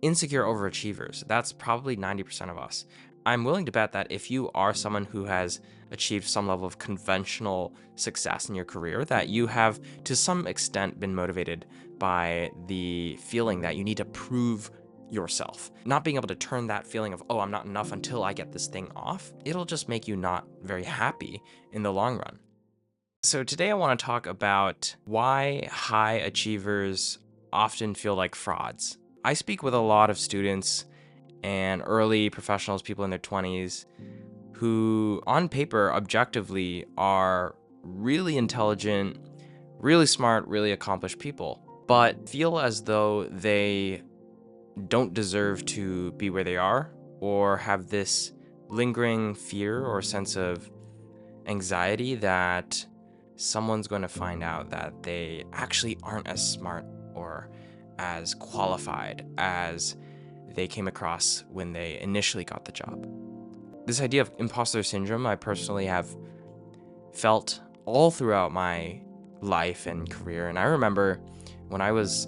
insecure overachievers. That's probably 90% of us. I'm willing to bet that if you are someone who has achieved some level of conventional success in your career, that you have to some extent been motivated by the feeling that you need to prove yourself. Not being able to turn that feeling of, oh, I'm not enough until I get this thing off, it'll just make you not very happy in the long run. So today I want to talk about why high achievers often feel like frauds. I speak with a lot of students and early professionals, people in their 20s, who on paper objectively are really intelligent, really smart, really accomplished people, but feel as though they don't deserve to be where they are, or have this lingering fear or sense of anxiety that someone's going to find out that they actually aren't as smart or as qualified as they came across when they initially got the job. This idea of imposter syndrome, I personally have felt all throughout my life and career. And I remember when I was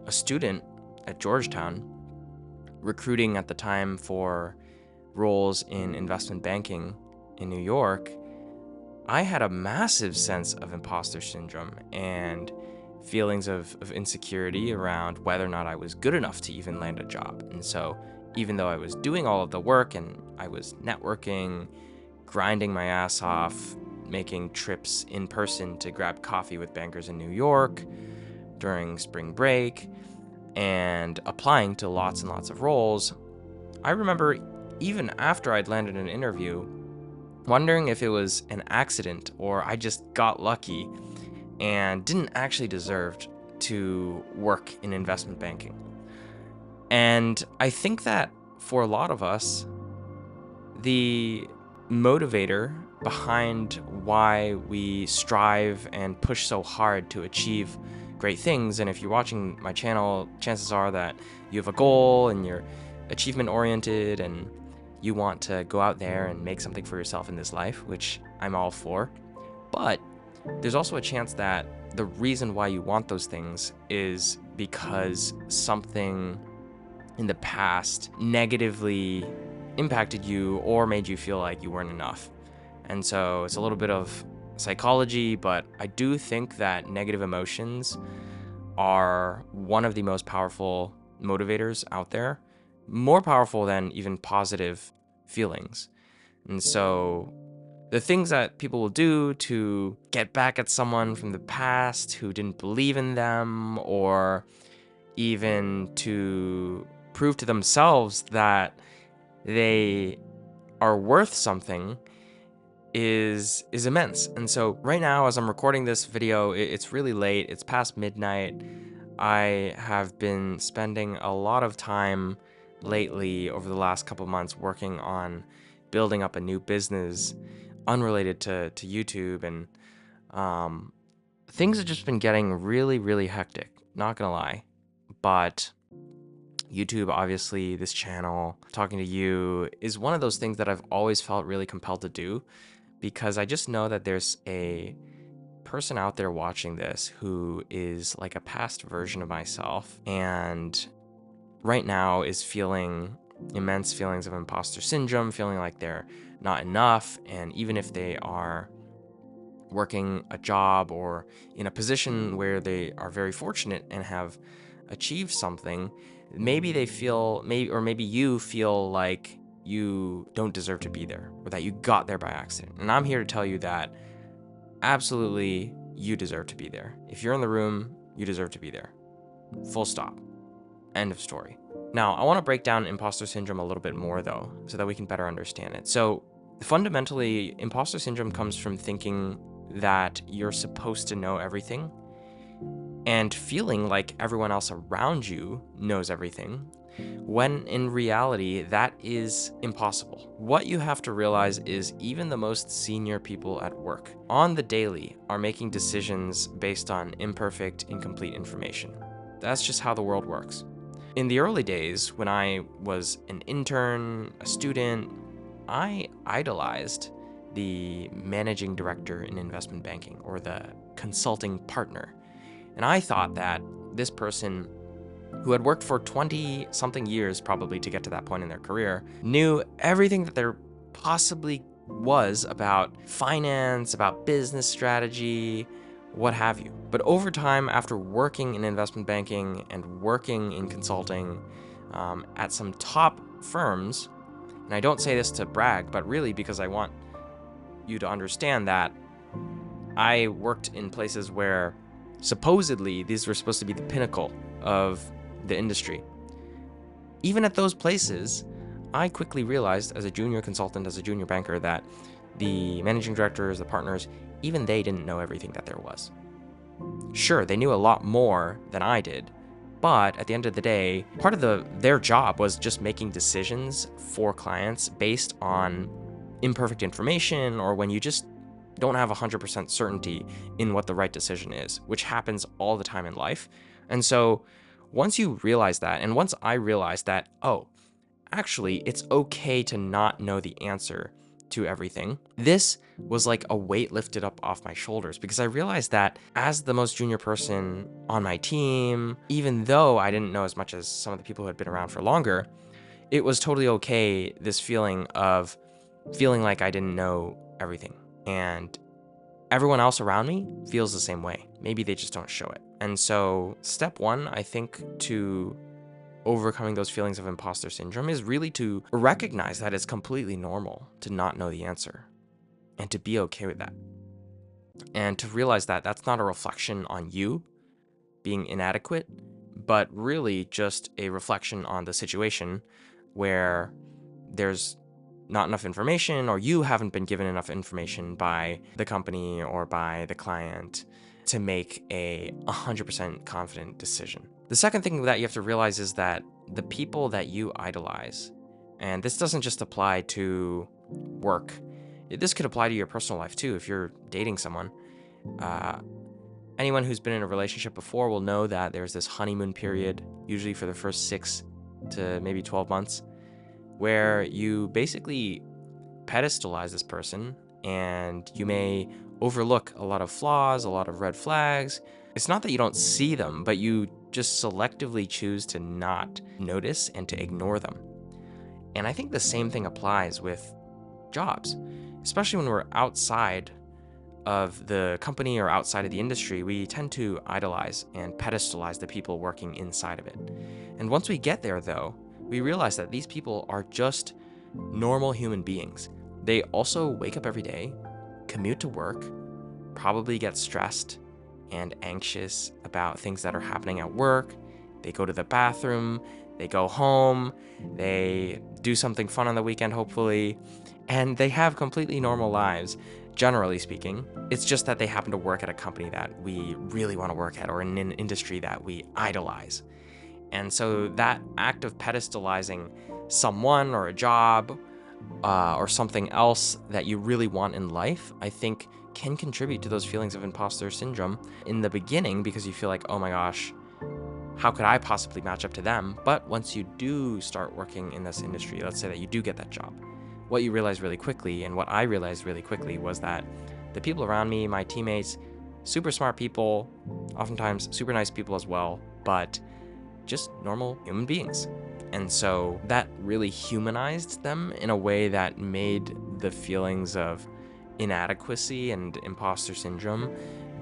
a student at Georgetown, recruiting at the time for roles in investment banking in New York, I had a massive sense of imposter syndrome and feelings of insecurity around whether or not I was good enough to even land a job. And so even though I was doing all of the work and I was networking, grinding my ass off, making trips in person to grab coffee with bankers in New York during spring break, and applying to lots and lots of roles, I remember even after I'd landed an interview, wondering if it was an accident or I just got lucky and didn't actually deserve to work in investment banking. And I think that for a lot of us, the motivator behind why we strive and push so hard to achieve great things, and if you're watching my channel, chances are that you have a goal and you're achievement oriented and you want to go out there and make something for yourself in this life, which I'm all for. But there's also a chance that the reason why you want those things is because something in the past negatively impacted you or made you feel like you weren't enough. And so it's a little bit of psychology, but I do think that negative emotions are one of the most powerful motivators out there, more powerful than even positive feelings. And so the things that people will do to get back at someone from the past who didn't believe in them, or even to prove to themselves that they are worth something, is immense. And so right now, as I'm recording this video, it's really late. It's past midnight. I have been spending a lot of time lately over the last couple months working on building up a new business unrelated to YouTube, and things have just been getting really, really hectic, not gonna lie. But YouTube, obviously, this channel, talking to you, is one of those things that I've always felt really compelled to do, because I just know that there's a person out there watching this who is like a past version of myself, and right now is feeling immense feelings of imposter syndrome, feeling like they're not enough. And even if they are working a job or in a position where they are very fortunate and have achieved something, maybe they feel, maybe you feel like you don't deserve to be there, or that you got there by accident. And I'm here to tell you that absolutely you deserve to be there. If you're in the room, you deserve to be there. Full stop. End of story. Now, I want to break down imposter syndrome a little bit more, though, so that we can better understand it. So fundamentally, imposter syndrome comes from thinking that you're supposed to know everything and feeling like everyone else around you knows everything, when in reality, that is impossible. What you have to realize is even the most senior people at work on the daily are making decisions based on imperfect, incomplete information. That's just how the world works. In the early days, when I was an intern, a student, I idolized the managing director in investment banking, or the consulting partner. And I thought that this person who had worked for 20 something years probably to get to that point in their career, knew everything that there possibly was about finance, about business strategy, what have you. But over time, after working in investment banking and working in consulting at some top firms, and I don't say this to brag, but really because I want you to understand that I worked in places where supposedly these were supposed to be the pinnacle of the industry. Even at those places, I quickly realized as a junior consultant, as a junior banker, that the managing directors, the partners, even they didn't know everything that there was. Sure, they knew a lot more than I did, but at the end of the day, part of their job was just making decisions for clients based on imperfect information, or when you just don't have 100% certainty in what the right decision is, which happens all the time in life. And so once you realize that, and once I realized that, oh, actually, it's okay to not know the answer to everything, this was like a weight lifted up off my shoulders, because I realized that as the most junior person on my team, even though I didn't know as much as some of the people who had been around for longer, it was totally okay, this feeling of feeling like I didn't know everything. And everyone else around me feels the same way. Maybe they just don't show it. And so step one, I think, to overcoming those feelings of imposter syndrome is really to recognize that it's completely normal to not know the answer and to be okay with that. And to realize that that's not a reflection on you being inadequate, but really just a reflection on the situation where there's not enough information, or you haven't been given enough information by the company or by the client to make a 100% confident decision. The second thing that you have to realize is that the people that you idolize, and this doesn't just apply to work, this could apply to your personal life too. If you're dating someone, anyone who's been in a relationship before will know that there's this honeymoon period, usually for the first 6 to maybe 12 months, where you basically pedestalize this person, and you may overlook a lot of flaws, a lot of red flags. It's not that you don't see them, but you just selectively choose to not notice and to ignore them. And I think the same thing applies with jobs, especially when we're outside of the company or outside of the industry. We tend to idolize and pedestalize the people working inside of it. And once we get there, though, we realize that these people are just normal human beings. They also wake up every day, commute to work, probably get stressed and anxious about things that are happening at work. They go to the bathroom, they go home, they do something fun on the weekend, hopefully, and they have completely normal lives, generally speaking. It's just that they happen to work at a company that we really want to work at, or in an industry that we idolize. And so that act of pedestalizing someone or a job or something else that you really want in life, I think can contribute to those feelings of imposter syndrome in the beginning, because you feel like, oh my gosh, how could I possibly match up to them? But once you do start working in this industry, let's say that you do get that job, what you realize really quickly, and what I realized really quickly, was that the people around me, my teammates, super smart people, oftentimes super nice people as well, but just normal human beings. And so that really humanized them in a way that made the feelings of inadequacy and imposter syndrome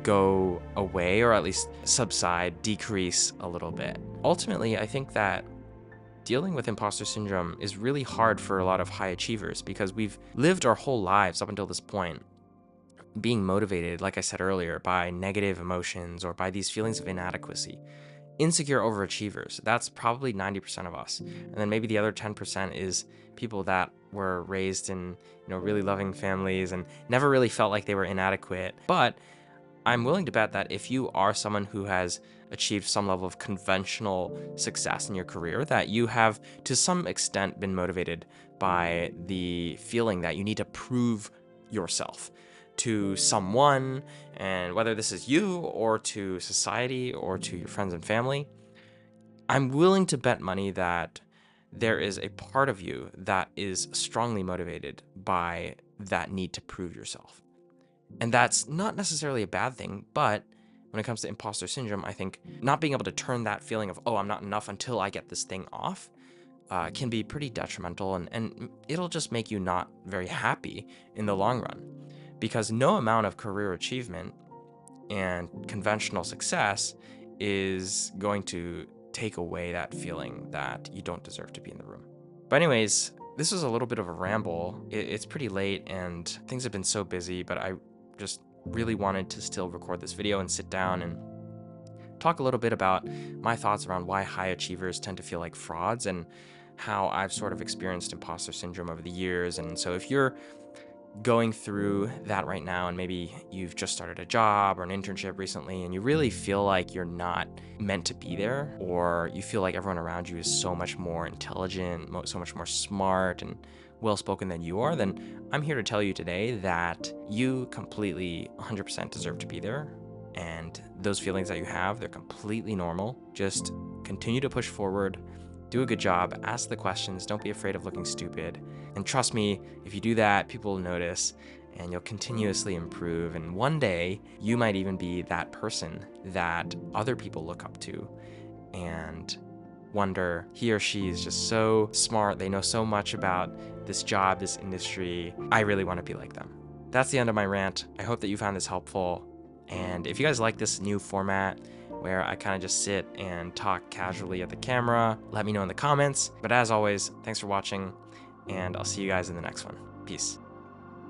go away, or at least subside, decrease a little bit. Ultimately, I think that dealing with imposter syndrome is really hard for a lot of high achievers, because we've lived our whole lives up until this point being motivated, like I said earlier, by negative emotions or by these feelings of inadequacy. Insecure overachievers, that's probably 90% of us. And then maybe the other 10% is people that were raised in, really loving families and never really felt like they were inadequate. But I'm willing to bet that if you are someone who has achieved some level of conventional success in your career, that you have to some extent been motivated by the feeling that you need to prove yourself to someone, and whether this is you or to society or to your friends and family, I'm willing to bet money that there is a part of you that is strongly motivated by that need to prove yourself. And that's not necessarily a bad thing, but when it comes to imposter syndrome, I think not being able to turn that feeling of, oh, I'm not enough until I get this thing off, can be pretty detrimental, and it'll just make you not very happy in the long run. Because no amount of career achievement and conventional success is going to take away that feeling that you don't deserve to be in the room. But anyways, this was a little bit of a ramble. It's pretty late and things have been so busy, but I just really wanted to still record this video and sit down and talk a little bit about my thoughts around why high achievers tend to feel like frauds and how I've sort of experienced imposter syndrome over the years. And so if you're going through that right now, and maybe you've just started a job or an internship recently, and you really feel like you're not meant to be there, or you feel like everyone around you is so much more intelligent, so much more smart and well-spoken than you are, then I'm here to tell you today that you completely 100% deserve to be there. And those feelings that you have, they're completely normal. Just continue to push forward, do a good job, ask the questions, don't be afraid of looking stupid. And trust me, if you do that, people will notice and you'll continuously improve. And one day, you might even be that person that other people look up to and wonder, he or she is just so smart, they know so much about this job, this industry. I really want to be like them. That's the end of my rant. I hope that you found this helpful. And if you guys like this new format where I kind of just sit and talk casually at the camera, let me know in the comments. But as always, thanks for watching, and I'll see you guys in the next one. Peace.